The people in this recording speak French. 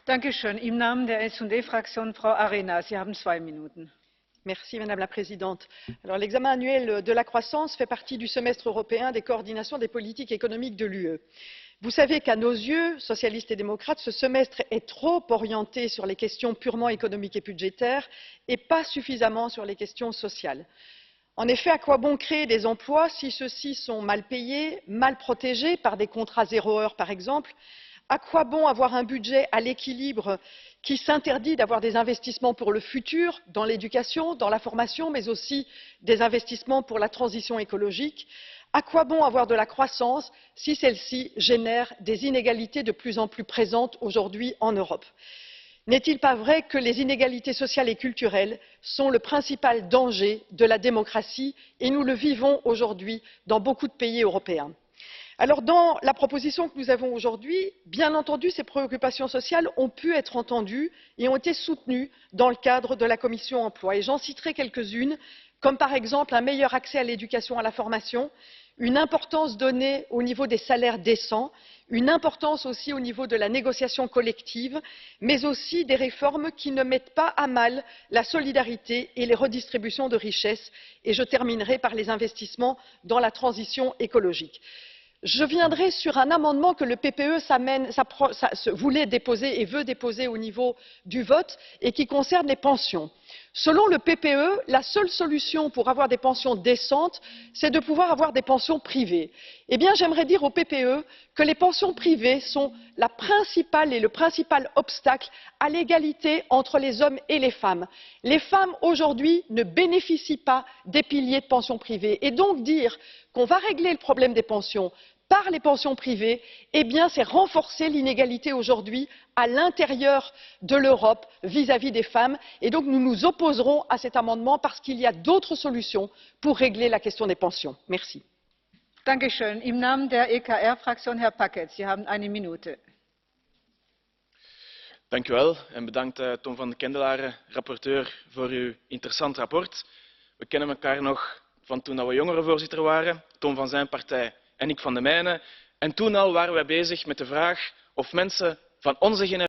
Madame la Présidente, l'examen annuel de la croissance fait partie du semestre européen des coordinations des politiques économiques de l'UE. Vous savez qu'à nos yeux, socialistes et démocrates, ce semestre est trop orienté sur les questions purement économiques et budgétaires et pas suffisamment sur les questions sociales. En effet, à quoi bon créer des emplois si ceux-ci sont mal payés, mal protégés par des contrats zéro heure par exemple? À quoi bon avoir un budget à l'équilibre qui s'interdit d'avoir des investissements pour le futur, dans l'éducation, dans la formation, mais aussi des investissements pour la transition écologique? À quoi bon avoir de la croissance si celle-ci génère des inégalités de plus en plus présentes aujourd'hui en Europe? N'est-il pas vrai que les inégalités sociales et culturelles sont le principal danger de la démocratie et nous le vivons aujourd'hui dans beaucoup de pays européens? Alors, dans la proposition que nous avons aujourd'hui, bien entendu, ces préoccupations sociales ont pu être entendues et ont été soutenues dans le cadre de la commission emploi. Et j'en citerai quelques-unes, comme par exemple un meilleur accès à l'éducation et à la formation, une importance donnée au niveau des salaires décents, une importance aussi au niveau de la négociation collective, mais aussi des réformes qui ne mettent pas à mal la solidarité et les redistributions de richesses. Et je terminerai par les investissements dans la transition écologique. Je viendrai sur un amendement que le PPE voulait déposer et veut déposer au niveau du vote et qui concerne les pensions. Selon le PPE, la seule solution pour avoir des pensions décentes, c'est de pouvoir avoir des pensions privées. Eh bien, j'aimerais dire au PPE que les pensions privées sont le principal obstacle à l'égalité entre les hommes et les femmes. Les femmes, aujourd'hui, ne bénéficient pas des piliers de pension privée. Et donc dire qu'on va régler le problème des pensions par les pensions privées, eh bien, c'est renforcer l'inégalité aujourd'hui à l'intérieur de l'Europe vis-à-vis des femmes. Et donc, nous nous opposerons à cet amendement parce qu'il y a d'autres solutions pour régler la question des pensions. Merci. Dank u wel en bedankt Tom van de Kendelare, rapporteur, voor uw interessant rapport. We kennen elkaar nog van toen we jongerenvoorzitter waren, Tom van zijn partij en ik van de mijne. En toen al waren wij bezig met de vraag of mensen van onze generatie